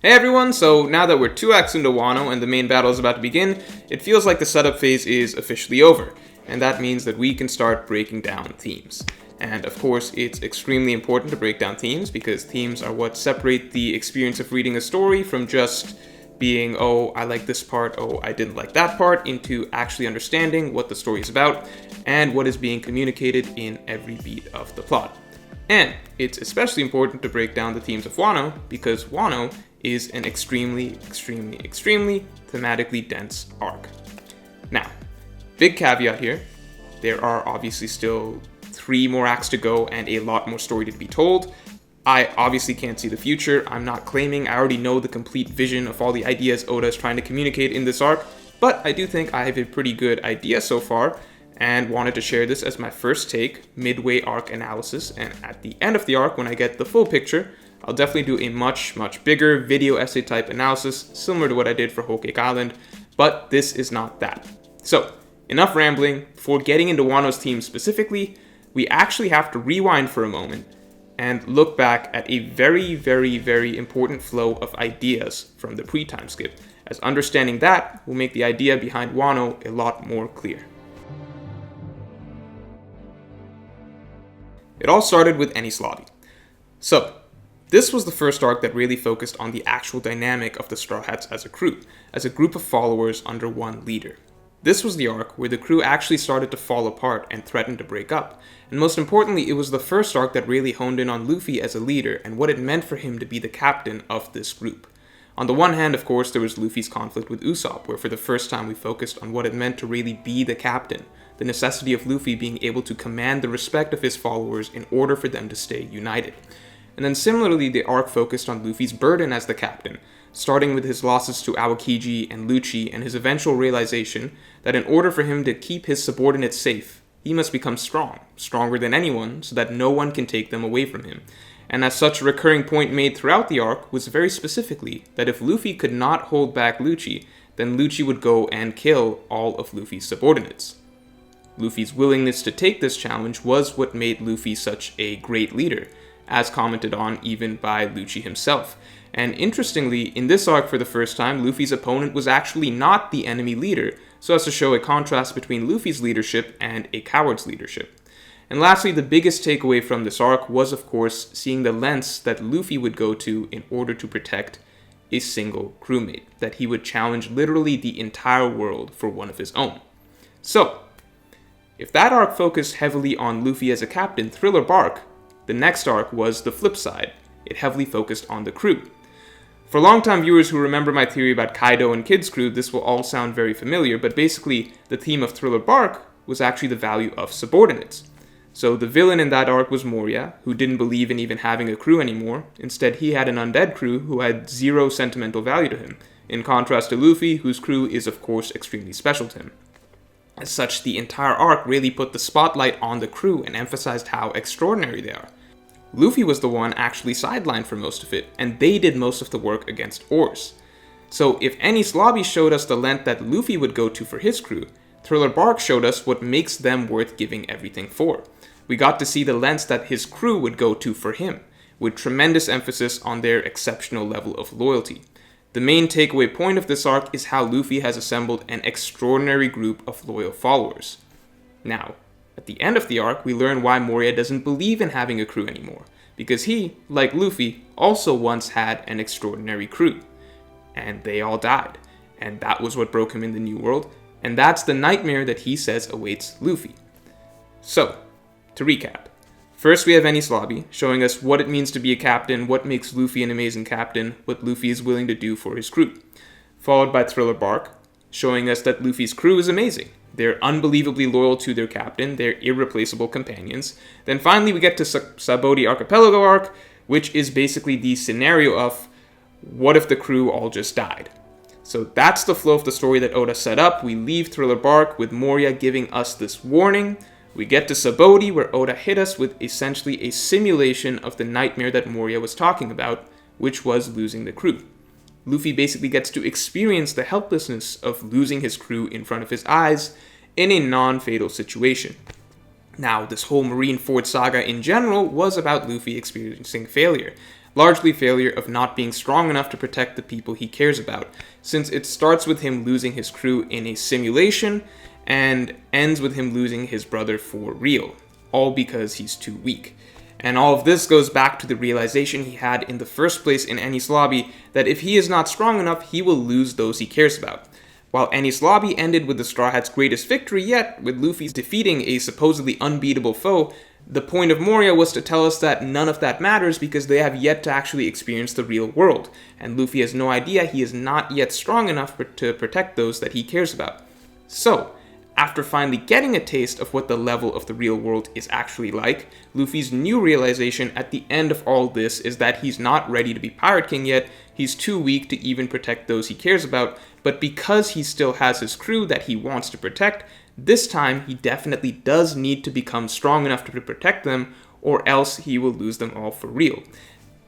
Hey everyone, so now that we're 2 acts into Wano and the main battle is about to begin, it feels like the setup phase is officially over, and that means that we can start breaking down themes. And of course, it's extremely important to break down themes because themes are what separate the experience of reading a story from just being, oh, I like this part, oh, I didn't like that part, into actually understanding what the story is about and what is being communicated in every beat of the plot. And it's especially important to break down the themes of Wano because Wano is an extremely thematically dense arc. Now, big caveat here, there are obviously still 3 more acts to go and a lot more story to be told. I obviously can't see the future. I'm not claiming I already know the complete vision of all the ideas Oda is trying to communicate in this arc, but I do think I have a pretty good idea so far and wanted to share this as my first take, midway arc analysis, and at the end of the arc when I get the full picture, I'll definitely do a much bigger video essay type analysis, similar to what I did for Whole Cake Island, but this is not that. So, enough rambling. Before getting into Wano's theme specifically, we actually have to rewind for a moment and look back at a very important flow of ideas from the pre-time skip, as understanding that will make the idea behind Wano a lot more clear. It all started with Enies Lobby. So, this was the first arc that really focused on the actual dynamic of the Straw Hats as a crew, as a group of followers under one leader. This was the arc where the crew actually started to fall apart and threatened to break up, and most importantly, it was the first arc that really honed in on Luffy as a leader and what it meant for him to be the captain of this group. On the one hand, of course, there was Luffy's conflict with Usopp, where for the first time we focused on what it meant to really be the captain, the necessity of Luffy being able to command the respect of his followers in order for them to stay united. And then similarly, the arc focused on Luffy's burden as the captain, starting with his losses to Aokiji and Lucci and his eventual realization that in order for him to keep his subordinates safe, he must become strong, stronger than anyone, so that no one can take them away from him. And as such, a recurring point made throughout the arc was very specifically that if Luffy could not hold back Lucci, then Lucci would go and kill all of Luffy's subordinates. Luffy's willingness to take this challenge was what made Luffy such a great leader, as commented on even by Lucci himself. And interestingly, in this arc for the first time, Luffy's opponent was actually not the enemy leader, so as to show a contrast between Luffy's leadership and a coward's leadership. And lastly, the biggest takeaway from this arc was of course seeing the lengths that Luffy would go to in order to protect a single crewmate, that he would challenge literally the entire world for one of his own. So, if that arc focused heavily on Luffy as a captain, Thriller Bark, the next arc was the flip side. It heavily focused on the crew. For longtime viewers who remember my theory about Kaido and Kid's crew, this will all sound very familiar, but basically the theme of Thriller Bark was actually the value of subordinates. So the villain in that arc was Moria, who didn't believe in even having a crew anymore. Instead, he had an undead crew who had 0 sentimental value to him, in contrast to Luffy, whose crew is of course extremely special to him. As such, the entire arc really put the spotlight on the crew and emphasized how extraordinary they are. Luffy was the one actually sidelined for most of it, and they did most of the work against Oars. So if Enies Lobby showed us the length that Luffy would go to for his crew, Thriller Bark showed us what makes them worth giving everything for. We got to see the lengths that his crew would go to for him, with tremendous emphasis on their exceptional level of loyalty. The main takeaway point of this arc is how Luffy has assembled an extraordinary group of loyal followers. Now, at the end of the arc, we learn why Moria doesn't believe in having a crew anymore, because he, like Luffy, also once had an extraordinary crew. And they all died, and that was what broke him in the New World, and that's the nightmare that he says awaits Luffy. So, to recap, first we have Enies Lobby, showing us what it means to be a captain, what makes Luffy an amazing captain, what Luffy is willing to do for his crew. Followed by Thriller Bark, showing us that Luffy's crew is amazing. They're unbelievably loyal to their captain, they're irreplaceable companions. Then finally we get to Sabaody Archipelago arc, which is basically the scenario of what if the crew all just died. So that's the flow of the story that Oda set up. We leave Thriller Bark with Moria giving us this warning. We get to Sabaody where Oda hit us with essentially a simulation of the nightmare that Moria was talking about, which was losing the crew. Luffy basically gets to experience the helplessness of losing his crew in front of his eyes in a non-fatal situation. Now, this whole Marineford saga in general was about Luffy experiencing failure. largely failure of not being strong enough to protect the people he cares about, since it starts with him losing his crew in a simulation and ends with him losing his brother for real, all because he's too weak. And all of this goes back to the realization he had in the first place in Enies Lobby that if he is not strong enough, he will lose those he cares about. While Enies Lobby ended with the Straw Hats' greatest victory yet, with Luffy defeating a supposedly unbeatable foe, the point of Moria was to tell us that none of that matters because they have yet to actually experience the real world, and Luffy has no idea he is not yet strong enough to protect those that he cares about. So, after finally getting a taste of what the level of the real world is actually like, Luffy's new realization at the end of all this is that he's not ready to be Pirate King yet, he's too weak to even protect those he cares about, but because he still has his crew that he wants to protect, this time he definitely does need to become strong enough to protect them, or else he will lose them all for real.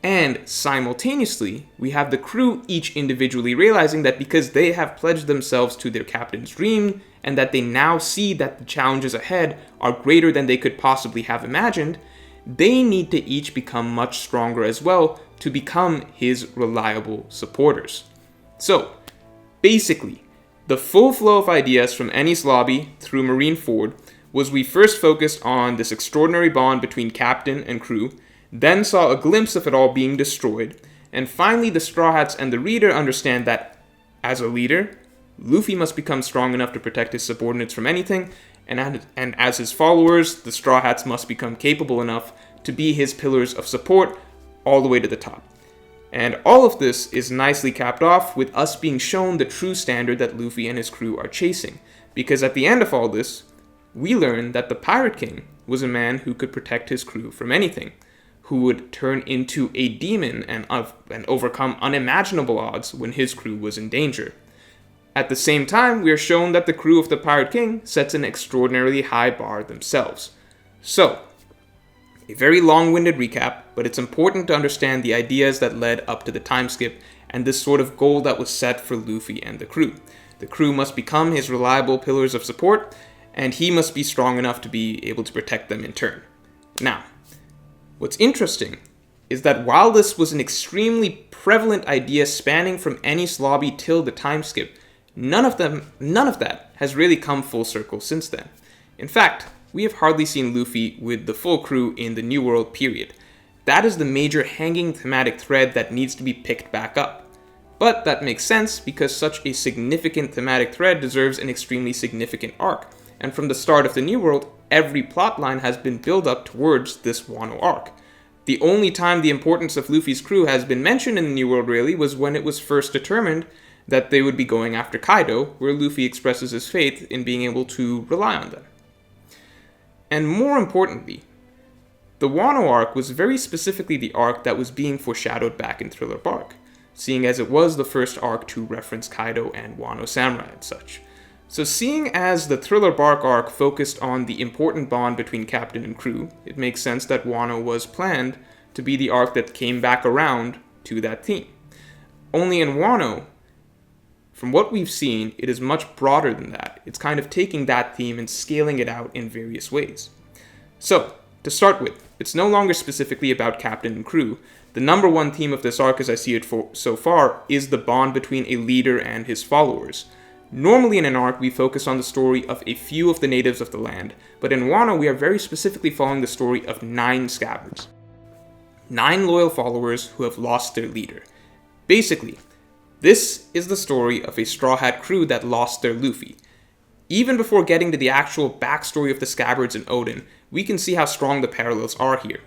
And simultaneously, we have the crew each individually realizing that because they have pledged themselves to their captain's dream, and that they now see that the challenges ahead are greater than they could possibly have imagined, they need to each become much stronger as well to become his reliable supporters. So, basically, the full flow of ideas from Enies Lobby through Marineford was we first focused on this extraordinary bond between captain and crew, then saw a glimpse of it all being destroyed, and finally the Straw Hats and the reader understand that, as a leader, Luffy must become strong enough to protect his subordinates from anything, and as his followers, the Straw Hats must become capable enough to be his pillars of support all the way to the top. And all of this is nicely capped off with us being shown the true standard that Luffy and his crew are chasing, because at the end of all this, we learn that the Pirate King was a man who could protect his crew from anything, who would turn into a demon and overcome unimaginable odds when his crew was in danger. At the same time, we are shown that the crew of the Pirate King sets an extraordinarily high bar themselves. So, a very long-winded recap, but it's important to understand the ideas that led up to the time skip and this sort of goal that was set for Luffy and the crew. The crew must become his reliable pillars of support, and he must be strong enough to be able to protect them in turn. Now, what's interesting is that while this was an extremely prevalent idea spanning from Enies Lobby till the time skip, none of that has really come full circle since then. In fact, we have hardly seen Luffy with the full crew in the New World period. That is the major hanging thematic thread that needs to be picked back up. But that makes sense because such a significant thematic thread deserves an extremely significant arc, and from the start of the New World, every plotline has been built up towards this Wano arc. The only time the importance of Luffy's crew has been mentioned in the New World really was when it was first determined that they would be going after Kaido, where Luffy expresses his faith in being able to rely on them. And more importantly, the Wano arc was very specifically the arc that was being foreshadowed back in Thriller Bark, seeing as it was the first arc to reference Kaido and Wano Samurai and such. So seeing as the Thriller Bark arc focused on the important bond between captain and crew, it makes sense that Wano was planned to be the arc that came back around to that theme. Only in Wano, from what we've seen, it is much broader than that. It's kind of taking that theme and scaling it out in various ways. So, to start with, it's no longer specifically about captain and crew. The number one theme of this arc, as I see it so far, is the bond between a leader and his followers. Normally in an arc, we focus on the story of a few of the natives of the land, but in Wano, we are very specifically following the story of 9 scabbards. 9 loyal followers who have lost their leader. Basically, this is the story of a Straw Hat crew that lost their Luffy. Even before getting to the actual backstory of the Scabbards and Oden, we can see how strong the parallels are here.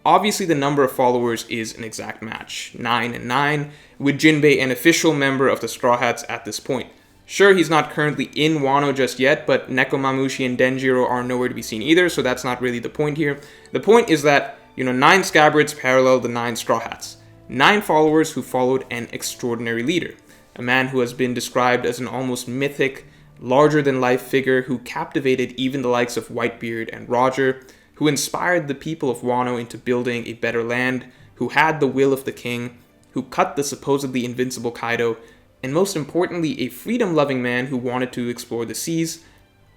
Obviously, the number of followers is an exact match, 9 and 9, with Jinbei an official member of the Straw Hats at this point. Sure, he's not currently in Wano just yet, but Nekomamushi and Denjiro are nowhere to be seen either, so that's not really the point here. The point is that, 9 Scabbards parallel the 9 Straw Hats. 9 followers who followed an extraordinary leader, a man who has been described as an almost mythic, larger-than-life figure who captivated even the likes of Whitebeard and Roger, who inspired the people of Wano into building a better land, who had the will of the king, who cut the supposedly invincible Kaido, and most importantly, a freedom-loving man who wanted to explore the seas.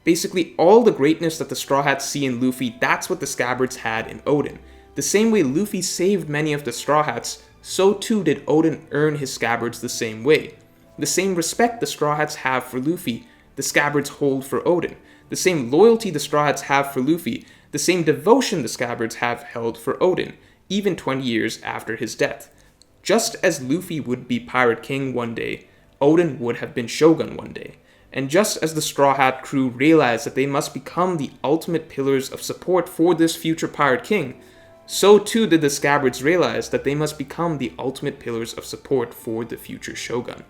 Basically, all the greatness that the Straw Hats see in Luffy, that's what the Scabbards had in Oden. The same way Luffy saved many of the Straw Hats, so too did Oden earn his scabbards the same way. The same respect the Straw Hats have for Luffy, the scabbards hold for Oden. The same loyalty the Straw Hats have for Luffy, the same devotion the scabbards have held for Oden, even 20 years after his death. Just as Luffy would be Pirate King one day, Oden would have been Shogun one day. And just as the Straw Hat crew realized that they must become the ultimate pillars of support for this future Pirate King, so too did the scabbards realize that they must become the ultimate pillars of support for the future Shogun.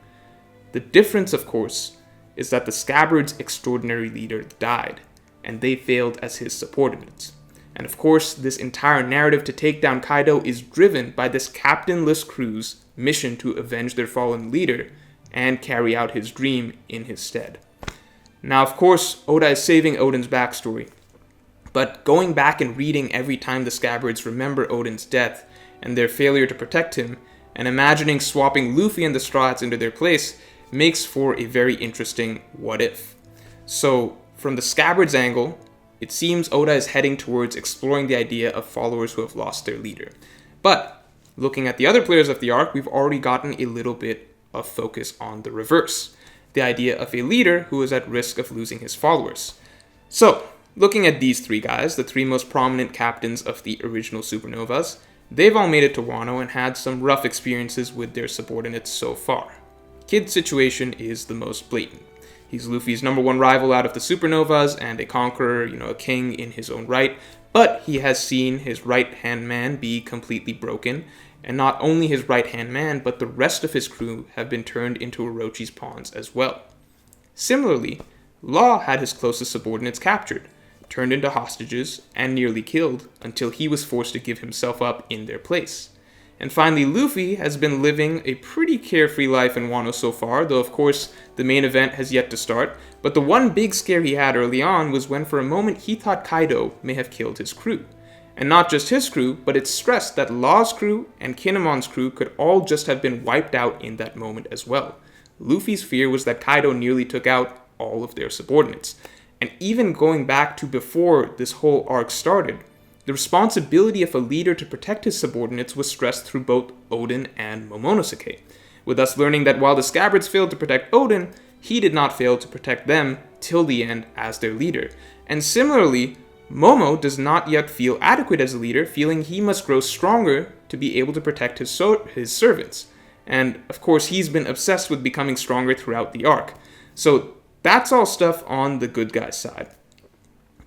The difference, of course, is that the scabbards' extraordinary leader died, and they failed as his subordinates. And of course, this entire narrative to take down Kaido is driven by this captainless crew's mission to avenge their fallen leader and carry out his dream in his stead. Now, of course, Oda is saving Oden's backstory, but going back and reading every time the scabbards remember Oden's death and their failure to protect him, and imagining swapping Luffy and the Straw Hats into their place, makes for a very interesting what-if. So, from the scabbards' angle, it seems Oda is heading towards exploring the idea of followers who have lost their leader. But, looking at the other players of the arc, we've already gotten a little bit of focus on the reverse. The idea of a leader who is at risk of losing his followers. So, looking at these three guys, the three most prominent captains of the original supernovas, they've all made it to Wano and had some rough experiences with their subordinates so far. Kid's situation is the most blatant. He's Luffy's #1 rival out of the supernovas and a conqueror, a king in his own right, but he has seen his right-hand man be completely broken, and not only his right-hand man, but the rest of his crew have been turned into Orochi's pawns as well. Similarly, Law had his closest subordinates captured, turned into hostages, and nearly killed until he was forced to give himself up in their place. And finally, Luffy has been living a pretty carefree life in Wano so far, though of course the main event has yet to start. But the one big scare he had early on was when for a moment he thought Kaido may have killed his crew. And not just his crew, but it's stressed that Law's crew and Kinemon's crew could all just have been wiped out in that moment as well. Luffy's fear was that Kaido nearly took out all of their subordinates. And even going back to before this whole arc started, the responsibility of a leader to protect his subordinates was stressed through both Oden and Momonosuke, with us learning that while the scabbards failed to protect Oden, he did not fail to protect them till the end as their leader. And similarly, Momo does not yet feel adequate as a leader, feeling he must grow stronger to be able to protect his servants. And of course, he's been obsessed with becoming stronger throughout the arc. So that's all stuff on the good guy's side.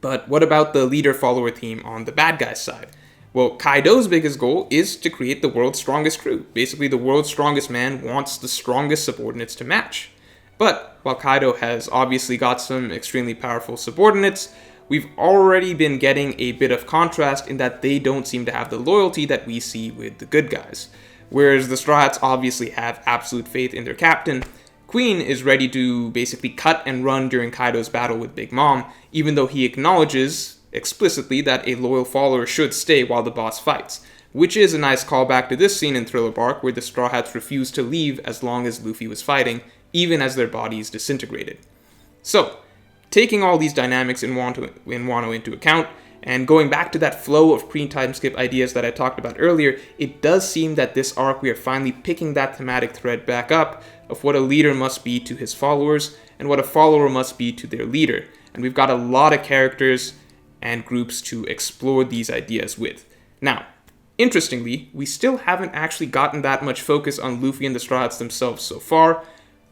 But what about the leader-follower theme on the bad guy's side? Well, Kaido's biggest goal is to create the world's strongest crew. Basically, the world's strongest man wants the strongest subordinates to match. But while Kaido has obviously got some extremely powerful subordinates, we've already been getting a bit of contrast in that they don't seem to have the loyalty that we see with the good guys. Whereas the Straw Hats obviously have absolute faith in their captain, Queen is ready to basically cut and run during Kaido's battle with Big Mom, even though he acknowledges explicitly that a loyal follower should stay while the boss fights, which is a nice callback to this scene in Thriller Bark where the Straw Hats refused to leave as long as Luffy was fighting, even as their bodies disintegrated. So, taking all these dynamics in Wano into account, and going back to that flow of pre-time skip ideas that I talked about earlier, it does seem that this arc we are finally picking that thematic thread back up of what a leader must be to his followers and what a follower must be to their leader. And we've got a lot of characters and groups to explore these ideas with. Now, interestingly, we still haven't actually gotten that much focus on Luffy and the Straw Hats themselves so far.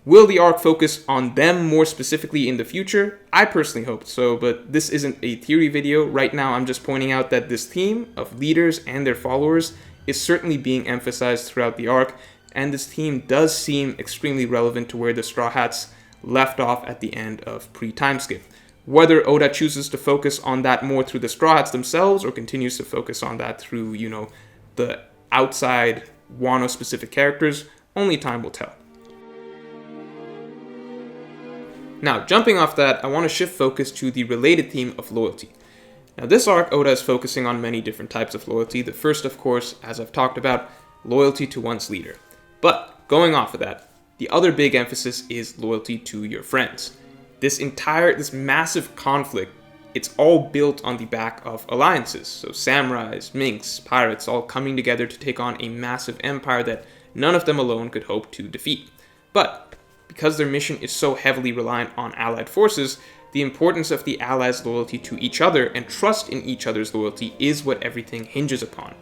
Will the arc focus on them more specifically in the future? I personally hope so, but this isn't a theory video. Right now, I'm just pointing out that this theme of leaders and their followers is certainly being emphasized throughout the arc, and this theme does seem extremely relevant to where the Straw Hats left off at the end of pre-time skip. Whether Oda chooses to focus on that more through the Straw Hats themselves or continues to focus on that through, the outside Wano-specific characters, only time will tell. Now, jumping off that, I want to shift focus to the related theme of loyalty. Now, this arc, Oda is focusing on many different types of loyalty. The first, of course, as I've talked about, loyalty to one's leader. But, going off of that, the other big emphasis is loyalty to your friends. This massive conflict it's all built on the back of alliances. So samurais, minks, pirates, all coming together to take on a massive empire that none of them alone could hope to defeat. But because their mission is so heavily reliant on allied forces, the importance of the allies' loyalty to each other and trust in each other's loyalty is what everything hinges upon.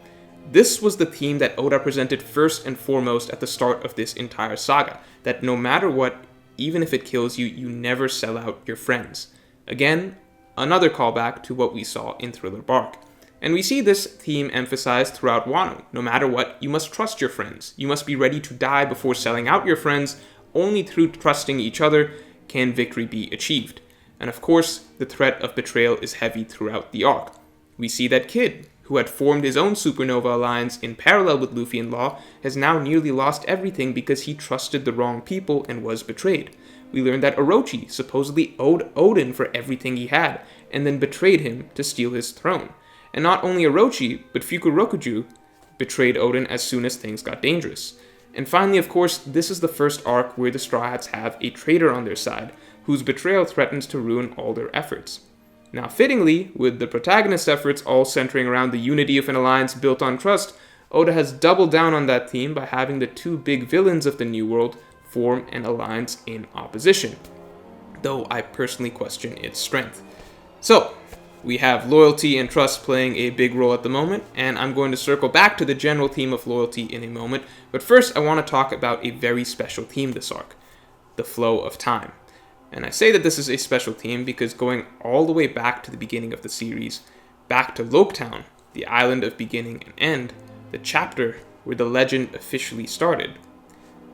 This was the theme that Oda presented first and foremost at the start of this entire saga, that no matter what, even if it kills you, you never sell out your friends. Again, another callback to what we saw in Thriller Bark. And we see this theme emphasized throughout Wano. No matter what, you must trust your friends. You must be ready to die before selling out your friends. Only through trusting each other can victory be achieved. And of course, the threat of betrayal is heavy throughout the arc. We see that Kid, who had formed his own supernova alliance in parallel with Luffy and Law, has now nearly lost everything because he trusted the wrong people and was betrayed. We learned that Orochi supposedly owed Oden for everything he had, and then betrayed him to steal his throne. And not only Orochi, but Fukurokuju betrayed Oden as soon as things got dangerous. And finally, of course, this is the first arc where the Straw Hats have a traitor on their side, whose betrayal threatens to ruin all their efforts. Now, fittingly, with the protagonist's efforts all centering around the unity of an alliance built on trust, Oda has doubled down on that theme by having the two big villains of the New World form an alliance in opposition, though I personally question its strength. So, we have loyalty and trust playing a big role at the moment, and I'm going to circle back to the general theme of loyalty in a moment, but first I want to talk about a very special theme this arc, the flow of time. And I say that this is a special theme because going all the way back to the beginning of the series, back to Loketown, the island of beginning and end, the chapter where the legend officially started,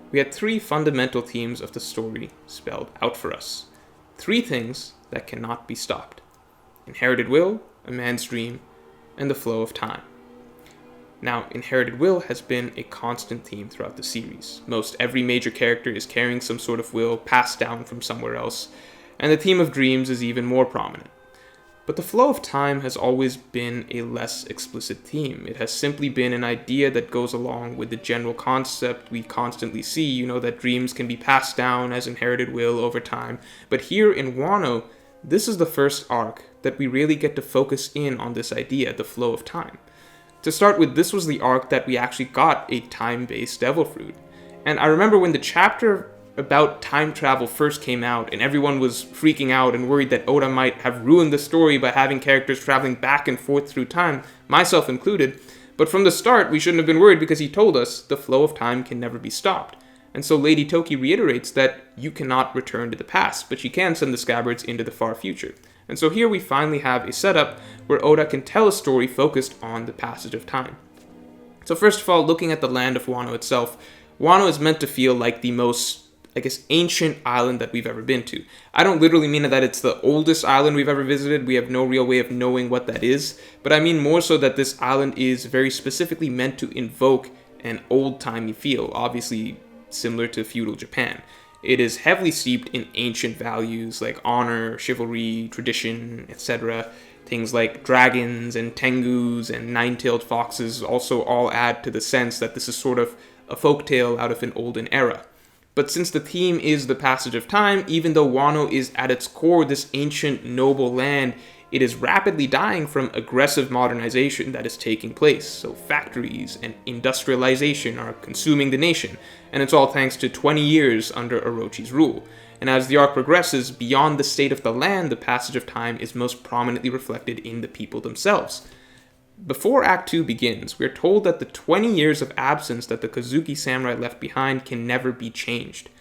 we had three fundamental themes of the story spelled out for us. Three things that cannot be stopped: inherited will, a man's dream, and the flow of time. Now, inherited will has been a constant theme throughout the series. Most every major character is carrying some sort of will passed down from somewhere else, and the theme of dreams is even more prominent. But the flow of time has always been a less explicit theme. It has simply been an idea that goes along with the general concept we constantly see, that dreams can be passed down as inherited will over time. But here in Wano, this is the first arc that we really get to focus in on this idea, the flow of time. To start with, this was the arc that we actually got a time-based devil fruit. And I remember when the chapter about time travel first came out and everyone was freaking out and worried that Oda might have ruined the story by having characters traveling back and forth through time, myself included. But from the start, we shouldn't have been worried because he told us the flow of time can never be stopped. And so Lady Toki reiterates that you cannot return to the past, but you can send the scabbards into the far future. And so here we finally have a setup where Oda can tell a story focused on the passage of time. So first of all, looking at the land of Wano itself, Wano is meant to feel like the most, ancient island that we've ever been to. I don't literally mean that it's the oldest island we've ever visited. We have no real way of knowing what that is. But I mean more so that this island is very specifically meant to invoke an old-timey feel, obviously similar to feudal Japan. It is heavily steeped in ancient values like honor, chivalry, tradition, etc. Things like dragons and tengus and nine-tailed foxes also all add to the sense that this is sort of a folktale out of an olden era. But since the theme is the passage of time, even though Wano is at its core this ancient noble land, it is rapidly dying from aggressive modernization that is taking place. So factories and industrialization are consuming the nation, and it's all thanks to 20 years under Orochi's rule. And as the arc progresses, beyond the state of the land, the passage of time is most prominently reflected in the people themselves. Before Act 2 begins, we're told that the 20 years of absence that the Kozuki samurai left behind can never be changed.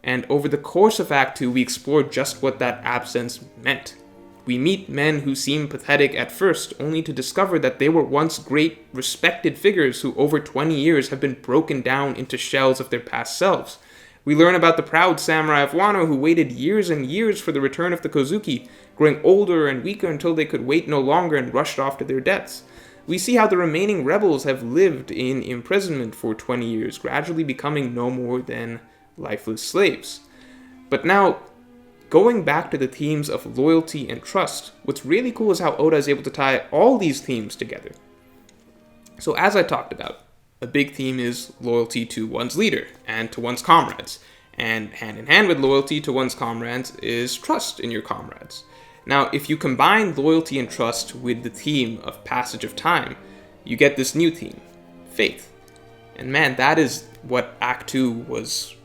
And over the course of Act 2, we explore just what that absence meant. We meet men who seem pathetic at first, only to discover that they were once great, respected figures who over 20 years have been broken down into shells of their past selves. We learn about the proud samurai of Wano who waited years and years for the return of the Kozuki, growing older and weaker until they could wait no longer and rushed off to their deaths. We see how the remaining rebels have lived in imprisonment for 20 years, gradually becoming no more than lifeless slaves. But now, going back to the themes of loyalty and trust, what's really cool is how Oda is able to tie all these themes together. So as I talked about, a big theme is loyalty to one's leader and to one's comrades. And hand in hand with loyalty to one's comrades is trust in your comrades. Now, if you combine loyalty and trust with the theme of passage of time, you get this new theme, faith. And man, that is what Act 2 was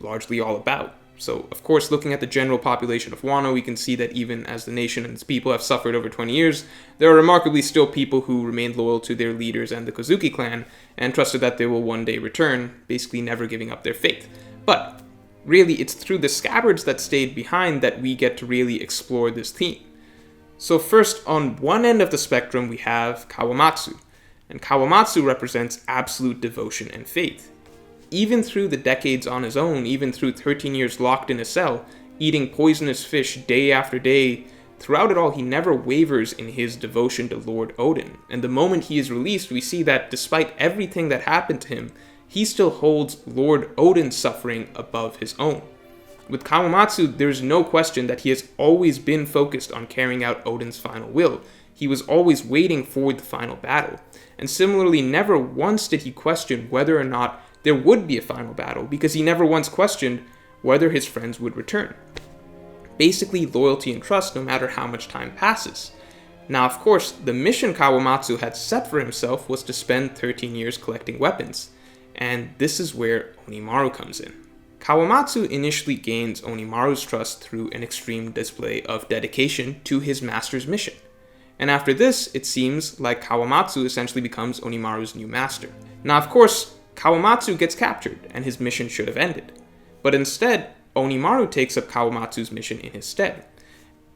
largely all about. So, of course, looking at the general population of Wano, we can see that even as the nation and its people have suffered over 20 years, there are remarkably still people who remained loyal to their leaders and the Kozuki clan, and trusted that they will one day return, basically never giving up their faith. But really, it's through the scabbards that stayed behind that we get to really explore this theme. So first, on one end of the spectrum, we have Kawamatsu. And Kawamatsu represents absolute devotion and faith. Even through the decades on his own, even through 13 years locked in a cell, eating poisonous fish day after day, throughout it all he never wavers in his devotion to Lord Odin. And the moment he is released, we see that despite everything that happened to him, he still holds Lord Odin's suffering above his own. With Kawamatsu, there's no question that he has always been focused on carrying out Odin's final will. He was always waiting for the final battle. And similarly, never once did he question whether or not there would be a final battle, because he never once questioned whether his friends would return. Basically, loyalty and trust no matter how much time passes. Now, of course, the mission Kawamatsu had set for himself was to spend 13 years collecting weapons. And this is where Onimaru comes in. Kawamatsu initially gains Onimaru's trust through an extreme display of dedication to his master's mission. And after this, it seems like Kawamatsu essentially becomes Onimaru's new master. Now, of course, Kawamatsu gets captured, and his mission should have ended. But instead, Onimaru takes up Kawamatsu's mission in his stead.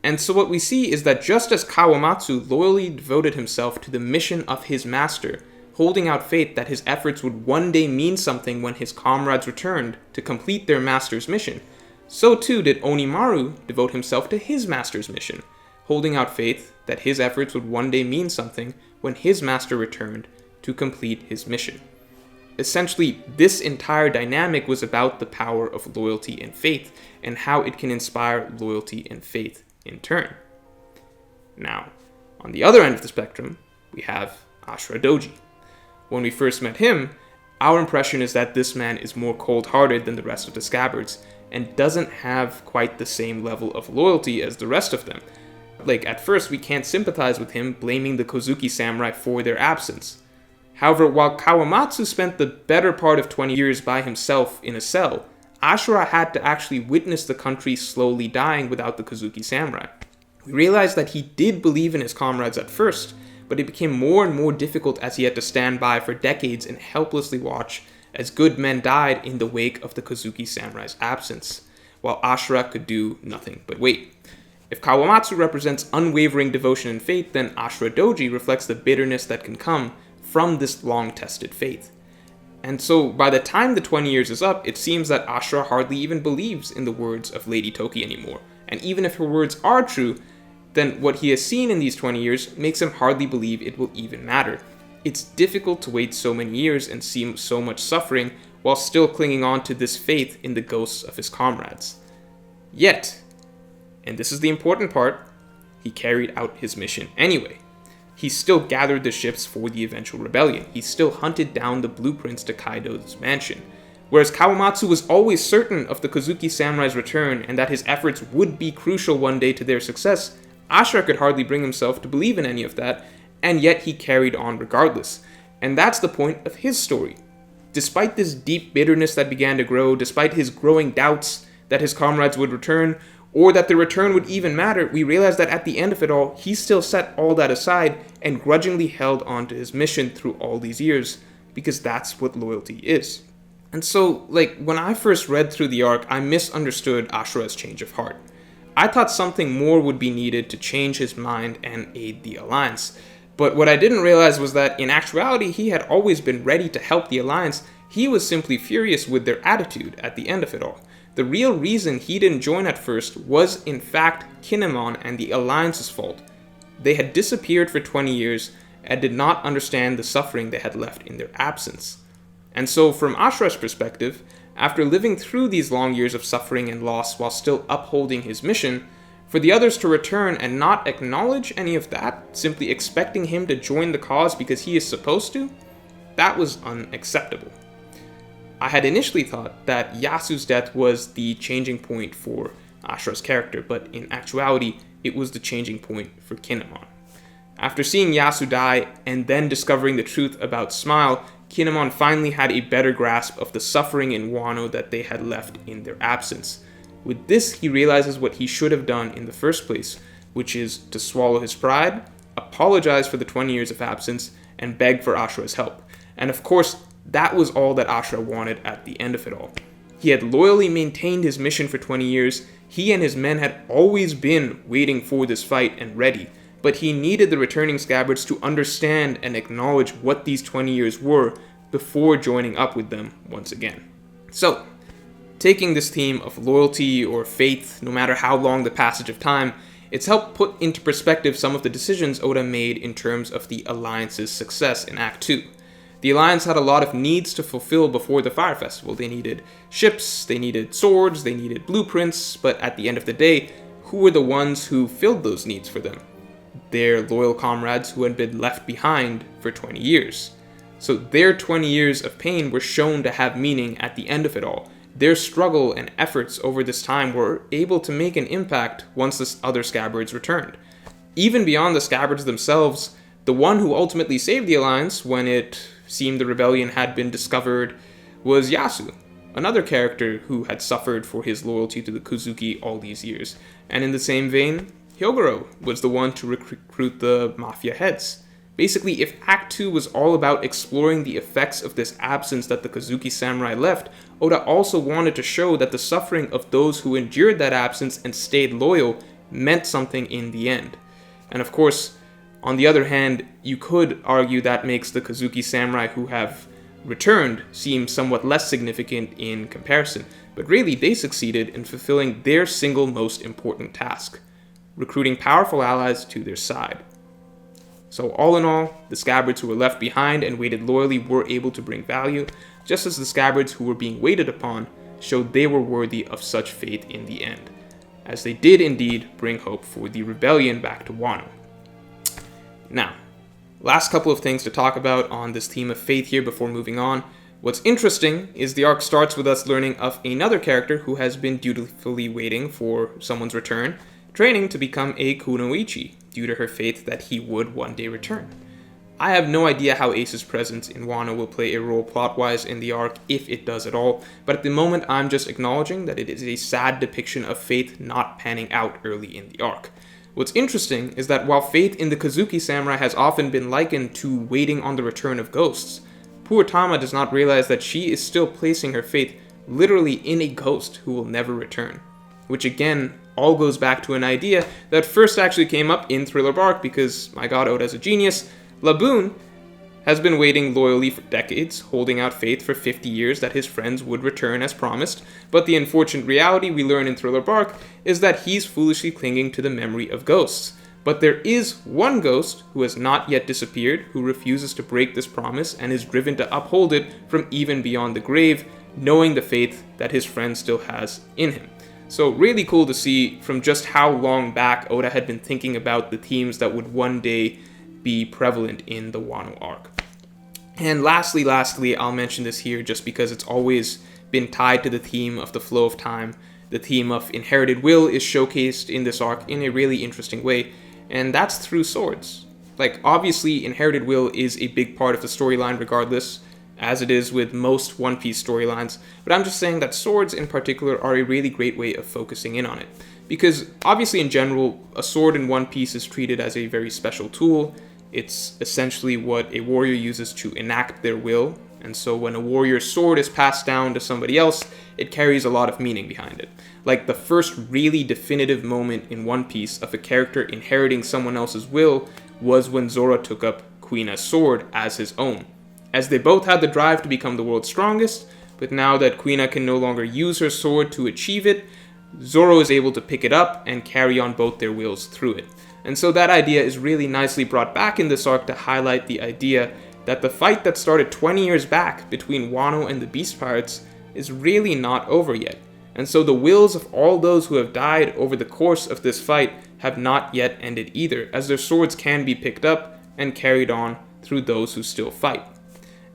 And so what we see is that just as Kawamatsu loyally devoted himself to the mission of his master, holding out faith that his efforts would one day mean something when his comrades returned to complete their master's mission, so too did Onimaru devote himself to his master's mission, holding out faith that his efforts would one day mean something when his master returned to complete his mission. Essentially, this entire dynamic was about the power of loyalty and faith, and how it can inspire loyalty and faith in turn. Now, on the other end of the spectrum, we have Ashura Doji. When we first met him, our impression is that this man is more cold-hearted than the rest of the scabbards, and doesn't have quite the same level of loyalty as the rest of them. Like, at first, we can't sympathize with him blaming the Kozuki samurai for their absence. However, while Kawamatsu spent the better part of 20 years by himself in a cell, Ashura had to actually witness the country slowly dying without the Kozuki samurai. We realized that he did believe in his comrades at first, but it became more and more difficult as he had to stand by for decades and helplessly watch as good men died in the wake of the Kozuki samurai's absence, while Ashura could do nothing but wait. If Kawamatsu represents unwavering devotion and faith, then Ashura Doji reflects the bitterness that can come from this long-tested faith. And so, by the time the 20 years is up, it seems that Ashura hardly even believes in the words of Lady Toki anymore. And even if her words are true, then what he has seen in these 20 years makes him hardly believe it will even matter. It's difficult to wait so many years and see so much suffering while still clinging on to this faith in the ghosts of his comrades. Yet, and this is the important part, he carried out his mission anyway. He still gathered the ships for the eventual rebellion. He still hunted down the blueprints to Kaido's mansion. Whereas Kawamatsu was always certain of the Kozuki samurai's return and that his efforts would be crucial one day to their success, Ashura could hardly bring himself to believe in any of that, and yet he carried on regardless. And that's the point of his story. Despite this deep bitterness that began to grow, despite his growing doubts that his comrades would return, or that the return would even matter, we realize that at the end of it all, he still set all that aside and grudgingly held on to his mission through all these years, because that's what loyalty is. And so, when I first read through the arc, I misunderstood Ashura's change of heart. I thought something more would be needed to change his mind and aid the Alliance. But what I didn't realize was that in actuality, he had always been ready to help the Alliance. He was simply furious with their attitude at the end of it all. The real reason he didn't join at first was in fact Kinemon and the Alliance's fault. They had disappeared for 20 years and did not understand the suffering they had left in their absence. And so from Ashura's perspective, after living through these long years of suffering and loss while still upholding his mission, for the others to return and not acknowledge any of that, simply expecting him to join the cause because he is supposed to, that was unacceptable. I had initially thought that Yasu's death was the changing point for Ashura's character, but in actuality, it was the changing point for Kinemon. After seeing Yasu die and then discovering the truth about Smile, Kinemon finally had a better grasp of the suffering in Wano that they had left in their absence. With this, he realizes what he should have done in the first place, which is to swallow his pride, apologize for the 20 years of absence, and beg for Ashura's help. And of course, that was all that Ashura wanted at the end of it all. He had loyally maintained his mission for 20 years. He and his men had always been waiting for this fight and ready, but he needed the returning scabbards to understand and acknowledge what these 20 years were before joining up with them once again. So, taking this theme of loyalty or faith, no matter how long the passage of time, it's helped put into perspective some of the decisions Oda made in terms of the Alliance's success in Act 2. The Alliance had a lot of needs to fulfill before the Fire Festival. They needed ships, they needed swords, they needed blueprints, but at the end of the day, who were the ones who filled those needs for them? Their loyal comrades who had been left behind for 20 years. So their 20 years of pain were shown to have meaning at the end of it all. Their struggle and efforts over this time were able to make an impact once the other scabbards returned. Even beyond the scabbards themselves, the one who ultimately saved the Alliance when it seemed the rebellion had been discovered was Yasu, another character who had suffered for his loyalty to the Kozuki all these years. And in the same vein, Hyogoro was the one to recruit the mafia heads. Basically, if Act 2 was all about exploring the effects of this absence that the Kozuki samurai left, Oda also wanted to show that the suffering of those who endured that absence and stayed loyal meant something in the end. And of course, on the other hand, you could argue that makes the Kozuki samurai who have returned seem somewhat less significant in comparison, but really they succeeded in fulfilling their single most important task: recruiting powerful allies to their side. So all in all, the scabbards who were left behind and waited loyally were able to bring value, just as the scabbards who were being waited upon showed they were worthy of such fate in the end, as they did indeed bring hope for the rebellion back to Wano. Now, last couple of things to talk about on this theme of faith here before moving on. What's interesting is the arc starts with us learning of another character who has been dutifully waiting for someone's return, training to become a kunoichi due to her faith that he would one day return. I have no idea how Ace's presence in Wano will play a role plot-wise in the arc, if it does at all, but at the moment I'm just acknowledging that it is a sad depiction of faith not panning out early in the arc. What's interesting is that while faith in the Kozuki samurai has often been likened to waiting on the return of ghosts, poor Tama does not realize that she is still placing her faith literally in a ghost who will never return. Which again, all goes back to an idea that first actually came up in Thriller Bark because, my god, Oda's a genius. Laboon has been waiting loyally for decades, holding out faith for 50 years that his friends would return as promised, but the unfortunate reality we learn in Thriller Bark is that he's foolishly clinging to the memory of ghosts. But there is one ghost who has not yet disappeared, who refuses to break this promise and is driven to uphold it from even beyond the grave, knowing the faith that his friend still has in him. So really cool to see from just how long back Oda had been thinking about the themes that would one day be prevalent in the Wano arc. And lastly, I'll mention this here just because it's always been tied to the theme of the flow of time. The theme of inherited will is showcased in this arc in a really interesting way, and that's through swords. Like, obviously, inherited will is a big part of the storyline regardless, as it is with most One Piece storylines, but I'm just saying that swords in particular are a really great way of focusing in on it. Because obviously in general, a sword in One Piece is treated as a very special tool. It's essentially what a warrior uses to enact their will, and so when a warrior's sword is passed down to somebody else, it carries a lot of meaning behind it. Like the first really definitive moment in One Piece of a character inheriting someone else's will was when Zoro took up Kuina's sword as his own. As they both had the drive to become the world's strongest, but now that Kuina can no longer use her sword to achieve it, Zoro is able to pick it up and carry on both their wills through it. And so that idea is really nicely brought back in this arc to highlight the idea that the fight that started 20 years back between Wano and the Beast Pirates is really not over yet. And so the wills of all those who have died over the course of this fight have not yet ended either, as their swords can be picked up and carried on through those who still fight.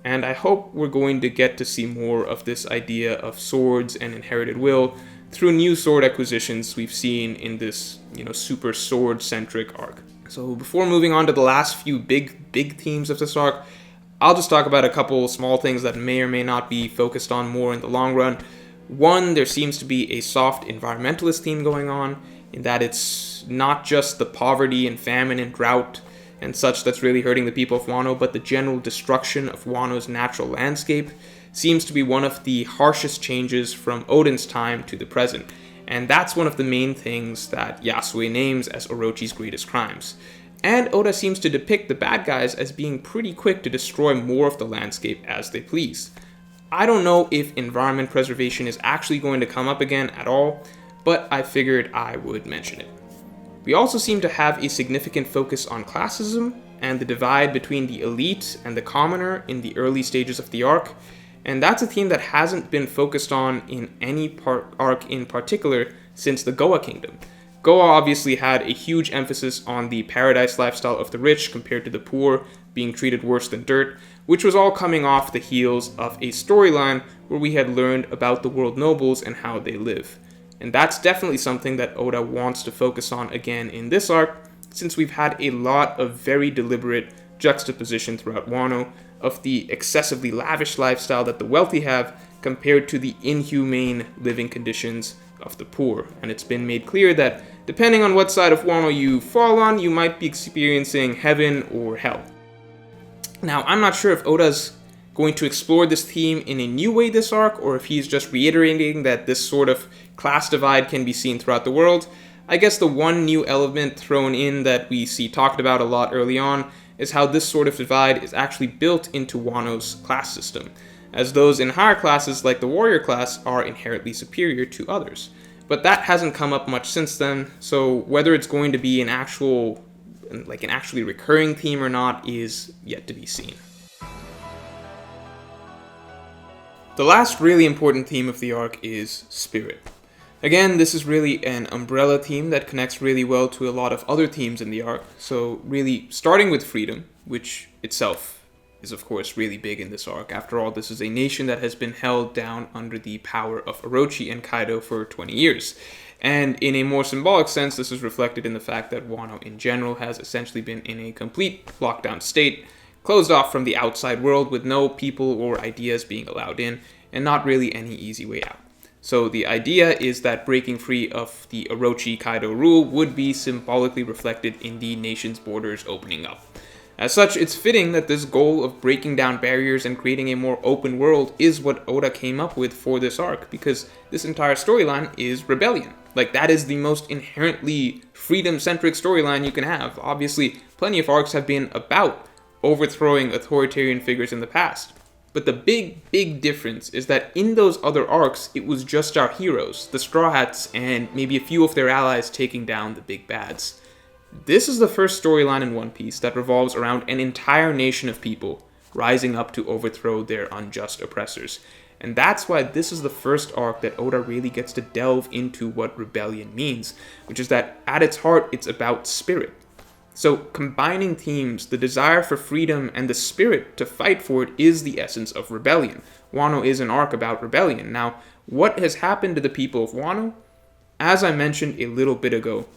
And I hope we're going to get to see more of this idea of swords and inherited will through new sword acquisitions we've seen in this, super sword-centric arc. So before moving on to the last few big themes of this arc, I'll just talk about a couple small things that may or may not be focused on more in the long run. One, there seems to be a soft environmentalist theme going on, in that it's not just the poverty and famine and drought and such that's really hurting the people of Wano, but the general destruction of Wano's natural landscape seems to be one of the harshest changes from Oden's time to the present. And that's one of the main things that Yasue names as Orochi's greatest crimes. And Oda seems to depict the bad guys as being pretty quick to destroy more of the landscape as they please. I don't know if environment preservation is actually going to come up again at all, but I figured I would mention it. We also seem to have a significant focus on classism and the divide between the elite and the commoner in the early stages of the arc, and that's a theme that hasn't been focused on in any arc in particular since the Goa Kingdom. Goa obviously had a huge emphasis on the paradise lifestyle of the rich compared to the poor being treated worse than dirt, which was all coming off the heels of a storyline where we had learned about the world nobles and how they live. And that's definitely something that Oda wants to focus on again in this arc, since we've had a lot of very deliberate juxtaposition throughout Wano of the excessively lavish lifestyle that the wealthy have compared to the inhumane living conditions of the poor. And it's been made clear that depending on what side of Wano you fall on, you might be experiencing heaven or hell. Now, I'm not sure if Oda's going to explore this theme in a new way this arc, or if he's just reiterating that this sort of class divide can be seen throughout the world. I guess the one new element thrown in that we see talked about a lot early on is how this sort of divide is actually built into Wano's class system, as those in higher classes like the warrior class are inherently superior to others. But that hasn't come up much since then, so whether it's going to be an actually recurring theme or not is yet to be seen. The last really important theme of the arc is spirit. Again, this is really an umbrella theme that connects really well to a lot of other themes in the arc, so really starting with freedom, which itself is of course really big in this arc. After all, this is a nation that has been held down under the power of Orochi and Kaido for 20 years. And in a more symbolic sense, this is reflected in the fact that Wano in general has essentially been in a complete lockdown state, closed off from the outside world with no people or ideas being allowed in, and not really any easy way out. So the idea is that breaking free of the Orochi-Kaido rule would be symbolically reflected in the nation's borders opening up. As such, it's fitting that this goal of breaking down barriers and creating a more open world is what Oda came up with for this arc, because this entire storyline is rebellion. That is the most inherently freedom-centric storyline you can have. Obviously, plenty of arcs have been about overthrowing authoritarian figures in the past. But the big difference is that in those other arcs, it was just our heroes, the Straw Hats, and maybe a few of their allies taking down the big bads. This is the first storyline in One Piece that revolves around an entire nation of people rising up to overthrow their unjust oppressors. And that's why this is the first arc that Oda really gets to delve into what rebellion means, which is that at its heart, it's about spirit. So combining themes, the desire for freedom and the spirit to fight for it is the essence of rebellion. Wano is an arc about rebellion. Now, what has happened to the people of Wano? As I mentioned a little bit ago,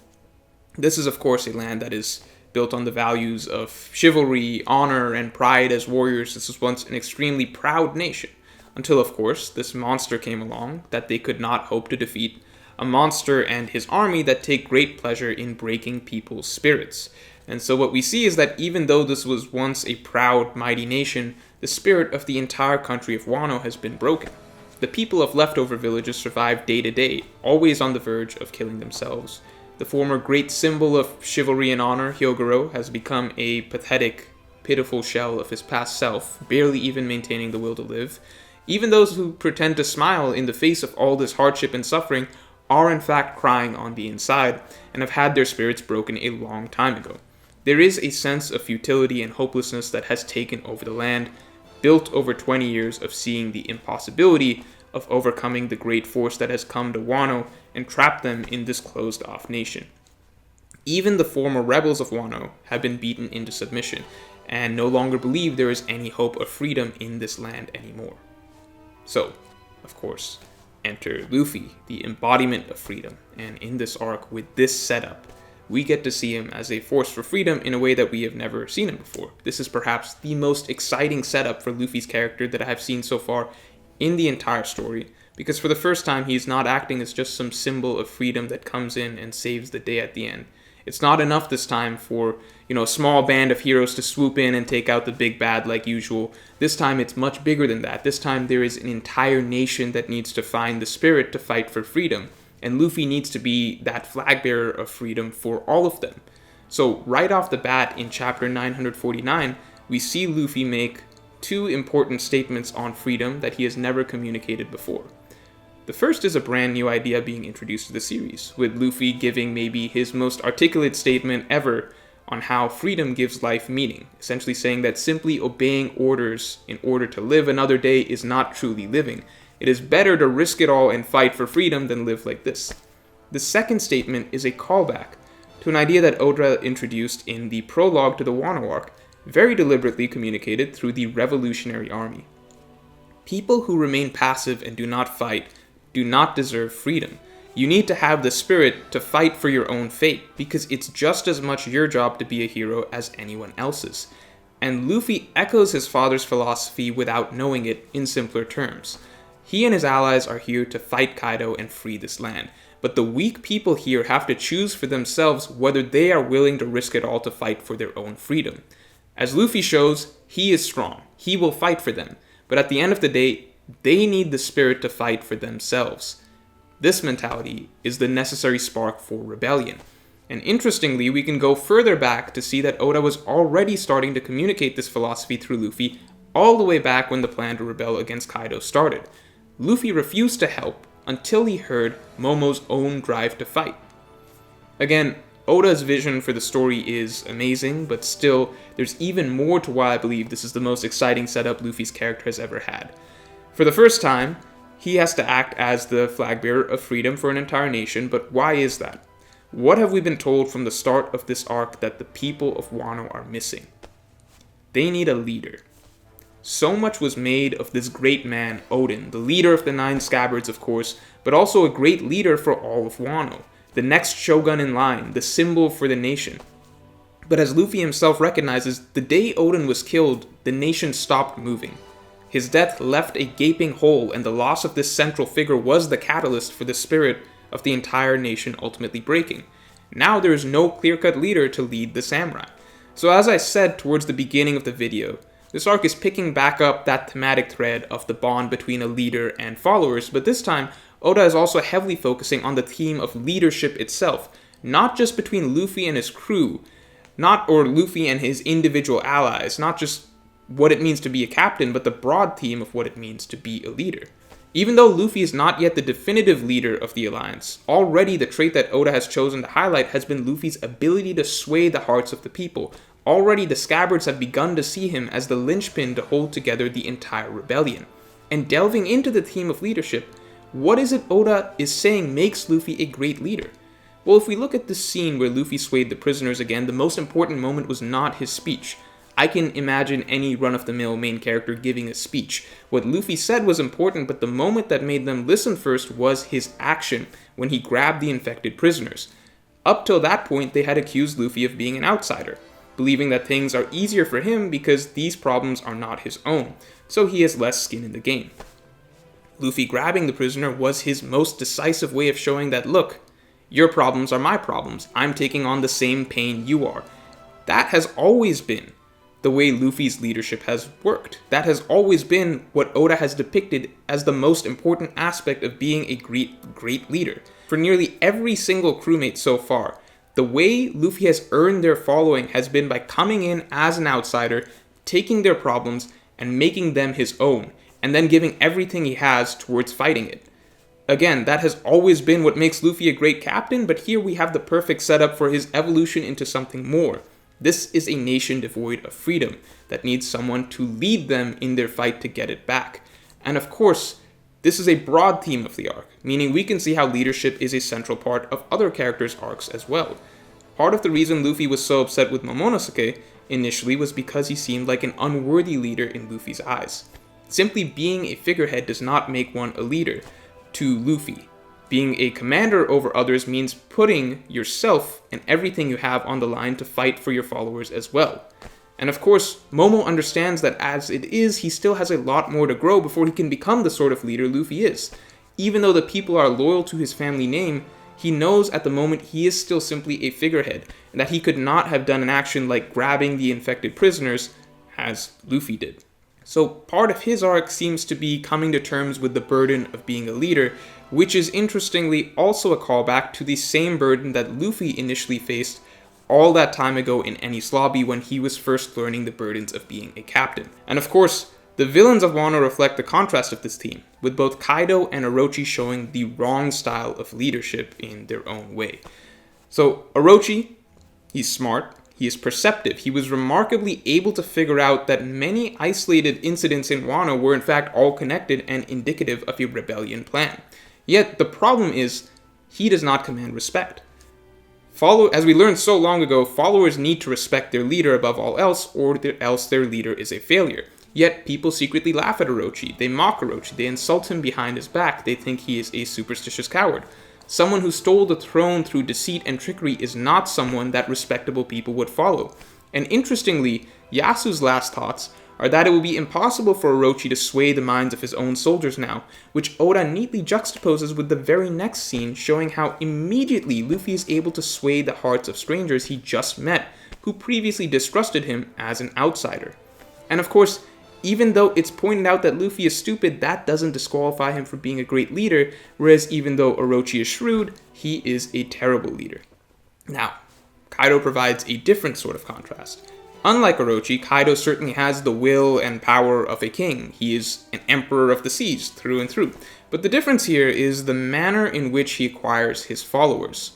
this is of course a land that is built on the values of chivalry, honor, and pride as warriors. This was once an extremely proud nation. Until, of course, this monster came along that they could not hope to defeat. A monster and his army that take great pleasure in breaking people's spirits. And so what we see is that even though this was once a proud, mighty nation, the spirit of the entire country of Wano has been broken. The people of leftover villages survive day to day, always on the verge of killing themselves. The former great symbol of chivalry and honor, Hyogoro, has become a pathetic, pitiful shell of his past self, barely even maintaining the will to live. Even those who pretend to smile in the face of all this hardship and suffering are in fact crying on the inside, and have had their spirits broken a long time ago. There is a sense of futility and hopelessness that has taken over the land, built over 20 years of seeing the impossibility of overcoming the great force that has come to Wano and trapped them in this closed-off nation. Even the former rebels of Wano have been beaten into submission, and no longer believe there is any hope of freedom in this land anymore. So, of course, enter Luffy, the embodiment of freedom, and in this arc, with this setup, we get to see him as a force for freedom in a way that we have never seen him before. This is perhaps the most exciting setup for Luffy's character that I have seen so far in the entire story, because for the first time, he's not acting as just some symbol of freedom that comes in and saves the day at the end. It's not enough this time for, a small band of heroes to swoop in and take out the big bad like usual. This time it's much bigger than that. This time there is an entire nation that needs to find the spirit to fight for freedom. And Luffy needs to be that flag bearer of freedom for all of them. So right off the bat in chapter 949, we see Luffy make two important statements on freedom that he has never communicated before. The first is a brand new idea being introduced to the series, with Luffy giving maybe his most articulate statement ever on how freedom gives life meaning, essentially saying that simply obeying orders in order to live another day is not truly living. It is better to risk it all and fight for freedom than live like this. The second statement is a callback to an idea that Oda introduced in the prologue to the Wano arc, very deliberately communicated through the Revolutionary Army. People who remain passive and do not fight do not deserve freedom. You need to have the spirit to fight for your own fate, because it's just as much your job to be a hero as anyone else's. And Luffy echoes his father's philosophy without knowing it in simpler terms. He and his allies are here to fight Kaido and free this land, but the weak people here have to choose for themselves whether they are willing to risk it all to fight for their own freedom. As Luffy shows, he is strong. He will fight for them, but at the end of the day, they need the spirit to fight for themselves. This mentality is the necessary spark for rebellion. And interestingly, we can go further back to see that Oda was already starting to communicate this philosophy through Luffy all the way back when the plan to rebel against Kaido started. Luffy refused to help until he heard Momo's own drive to fight. Again, Oda's vision for the story is amazing, but still, there's even more to why I believe this is the most exciting setup Luffy's character has ever had. For the first time, he has to act as the flag bearer of freedom for an entire nation, but why is that? What have we been told from the start of this arc that the people of Wano are missing? They need a leader. So much was made of this great man, Odin, the leader of the Nine Scabbards, of course, but also a great leader for all of Wano, the next shogun in line, the symbol for the nation. But as Luffy himself recognizes, the day Odin was killed, the nation stopped moving. His death left a gaping hole, and the loss of this central figure was the catalyst for the spirit of the entire nation ultimately breaking. Now there is no clear-cut leader to lead the samurai. So as I said towards the beginning of the video, this arc is picking back up that thematic thread of the bond between a leader and followers, but this time, Oda is also heavily focusing on the theme of leadership itself, not just between Luffy and his crew, or Luffy and his individual allies, not just what it means to be a captain, but the broad theme of what it means to be a leader. Even though Luffy is not yet the definitive leader of the alliance, already the trait that Oda has chosen to highlight has been Luffy's ability to sway the hearts of the people. Already the Scabbards have begun to see him as the linchpin to hold together the entire rebellion. And delving into the theme of leadership, what is it Oda is saying makes Luffy a great leader? Well, if we look at this scene where Luffy swayed the prisoners again, the most important moment was not his speech. I can imagine any run-of-the-mill main character giving a speech. What Luffy said was important, but the moment that made them listen first was his action when he grabbed the infected prisoners. Up till that point, they had accused Luffy of being an outsider, believing that things are easier for him because these problems are not his own, so he has less skin in the game. Luffy grabbing the prisoner was his most decisive way of showing that, look, your problems are my problems. I'm taking on the same pain you are. That has always been the way Luffy's leadership has worked. That has always been what Oda has depicted as the most important aspect of being a great leader. For nearly every single crewmate so far, the way Luffy has earned their following has been by coming in as an outsider, taking their problems, and making them his own, and then giving everything he has towards fighting it. Again, that has always been what makes Luffy a great captain, but here we have the perfect setup for his evolution into something more. This is a nation devoid of freedom that needs someone to lead them in their fight to get it back. And of course, this is a broad theme of the arc, meaning we can see how leadership is a central part of other characters' arcs as well. Part of the reason Luffy was so upset with Momonosuke initially was because he seemed like an unworthy leader in Luffy's eyes. Simply being a figurehead does not make one a leader to Luffy. Being a commander over others means putting yourself and everything you have on the line to fight for your followers as well. And of course, Momo understands that as it is, he still has a lot more to grow before he can become the sort of leader Luffy is. Even though the people are loyal to his family name, he knows at the moment he is still simply a figurehead, and that he could not have done an action like grabbing the infected prisoners, as Luffy did. So part of his arc seems to be coming to terms with the burden of being a leader, which is interestingly also a callback to the same burden that Luffy initially faced all that time ago in Enies Lobby when he was first learning the burdens of being a captain. And of course, the villains of Wano reflect the contrast of this theme, with both Kaido and Orochi showing the wrong style of leadership in their own way. So Orochi, he's smart, he is perceptive, he was remarkably able to figure out that many isolated incidents in Wano were in fact all connected and indicative of a rebellion plan. Yet the problem is, he does not command respect. As we learned so long ago, followers need to respect their leader above all else, or else their leader is a failure. Yet people secretly laugh at Orochi, they mock Orochi, they insult him behind his back, they think he is a superstitious coward. Someone who stole the throne through deceit and trickery is not someone that respectable people would follow. And interestingly, Yasu's last thoughts are that it will be impossible for Orochi to sway the minds of his own soldiers now, which Oda neatly juxtaposes with the very next scene showing how immediately Luffy is able to sway the hearts of strangers he just met, who previously distrusted him as an outsider. And of course, even though it's pointed out that Luffy is stupid, that doesn't disqualify him from being a great leader, whereas even though Orochi is shrewd, he is a terrible leader. Now, Kaido provides a different sort of contrast. Unlike Orochi, Kaido certainly has the will and power of a king. He is an emperor of the seas, through and through. But the difference here is the manner in which he acquires his followers.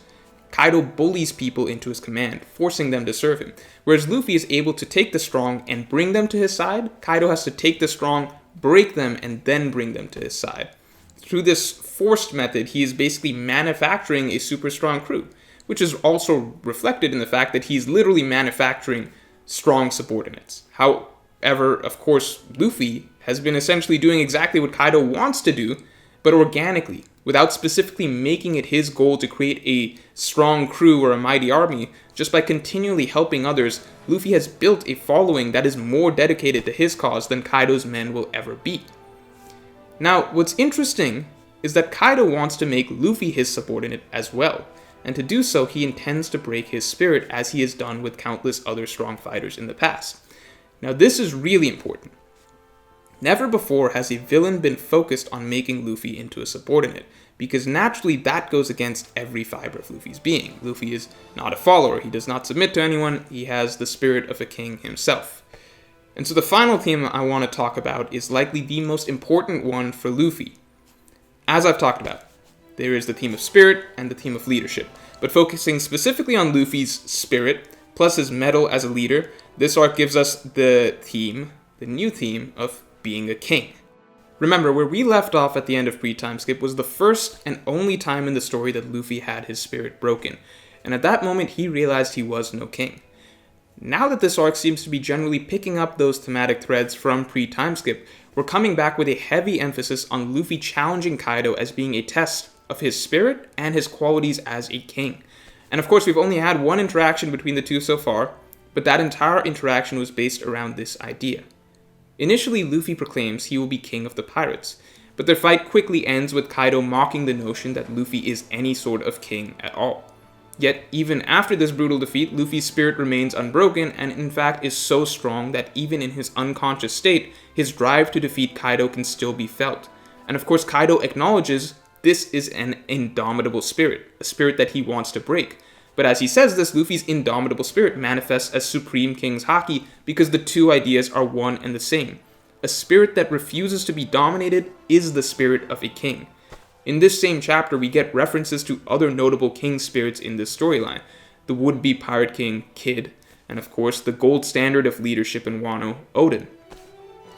Kaido bullies people into his command, forcing them to serve him. Whereas Luffy is able to take the strong and bring them to his side, Kaido has to take the strong, break them, and then bring them to his side. Through this forced method, he is basically manufacturing a super strong crew, which is also reflected in the fact that he's literally manufacturing strong subordinates. However, of course, Luffy has been essentially doing exactly what Kaido wants to do, but organically, without specifically making it his goal to create a strong crew or a mighty army. Just by continually helping others, Luffy has built a following that is more dedicated to his cause than Kaido's men will ever be. Now, what's interesting is that Kaido wants to make Luffy his subordinate as well, and to do so he intends to break his spirit as he has done with countless other strong fighters in the past. Now this is really important. Never before has a villain been focused on making Luffy into a subordinate, because naturally that goes against every fiber of Luffy's being. Luffy is not a follower, he does not submit to anyone, he has the spirit of a king himself. And so the final theme I want to talk about is likely the most important one for Luffy. As I've talked about, there is the theme of spirit and the theme of leadership, but focusing specifically on Luffy's spirit, plus his mettle as a leader, this arc gives us the new theme of being a king. Remember, where we left off at the end of pre-time skip was the first and only time in the story that Luffy had his spirit broken, and at that moment he realized he was no king. Now that this arc seems to be generally picking up those thematic threads from pre-time skip, we're coming back with a heavy emphasis on Luffy challenging Kaido as being a test of his spirit and his qualities as a king. And of course, we've only had one interaction between the two so far, but that entire interaction was based around this idea. Initially, Luffy proclaims he will be king of the pirates, but their fight quickly ends with Kaido mocking the notion that Luffy is any sort of king at all. Yet, even after this brutal defeat, Luffy's spirit remains unbroken and in fact is so strong that even in his unconscious state, his drive to defeat Kaido can still be felt. And of course, Kaido acknowledges this is an indomitable spirit, a spirit that he wants to break. But as he says this, Luffy's indomitable spirit manifests as Supreme King's Haki because the two ideas are one and the same. A spirit that refuses to be dominated is the spirit of a king. In this same chapter, we get references to other notable king spirits in this storyline. The would-be pirate king, Kid, and of course the gold standard of leadership in Wano, Oden.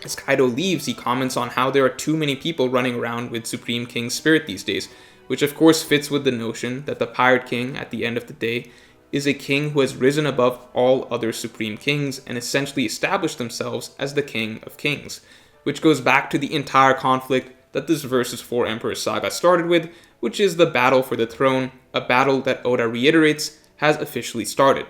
As Kaido leaves, he comments on how there are too many people running around with Supreme King's spirit these days, which of course fits with the notion that the Pirate King, at the end of the day, is a king who has risen above all other supreme kings and essentially established themselves as the king of kings, which goes back to the entire conflict that this Versus 4 Emperors saga started with, which is the battle for the throne, a battle that Oda reiterates has officially started.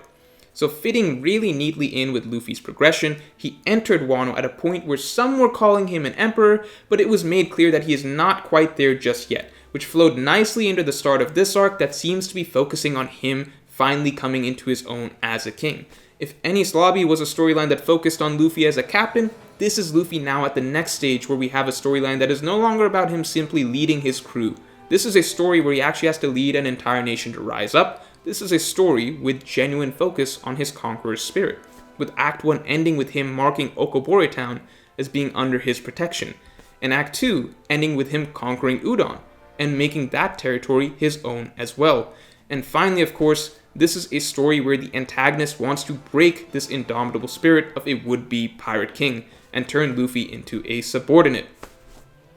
So fitting really neatly in with Luffy's progression, he entered Wano at a point where some were calling him an emperor, but it was made clear that he is not quite there just yet, which flowed nicely into the start of this arc that seems to be focusing on him finally coming into his own as a king. If Enies Lobby was a storyline that focused on Luffy as a captain, this is Luffy now at the next stage where we have a storyline that is no longer about him simply leading his crew. This is a story where he actually has to lead an entire nation to rise up. This is a story with genuine focus on his conqueror's spirit, with Act 1 ending with him marking Okobore Town as being under his protection, and Act 2 ending with him conquering Udon, and making that territory his own as well. And finally, of course, this is a story where the antagonist wants to break this indomitable spirit of a would-be pirate king and turn Luffy into a subordinate.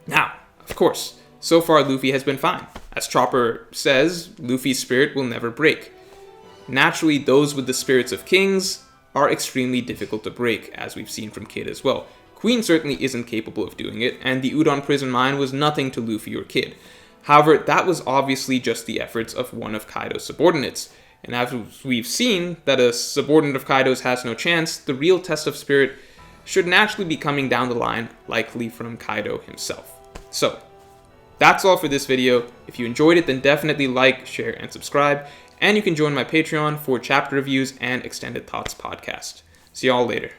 Now, of course, so far Luffy has been fine. As Chopper says, Luffy's spirit will never break. Naturally, those with the spirits of kings are extremely difficult to break, as we've seen from Kid as well. Queen certainly isn't capable of doing it, and the Udon prison mine was nothing to Luffy or Kid. However, that was obviously just the efforts of one of Kaido's subordinates. And as we've seen that a subordinate of Kaido's has no chance, the real test of spirit should naturally be coming down the line, likely from Kaido himself. So, that's all for this video. If you enjoyed it, then definitely like, share, and subscribe. And you can join my Patreon for chapter reviews and extended thoughts podcast. See y'all later.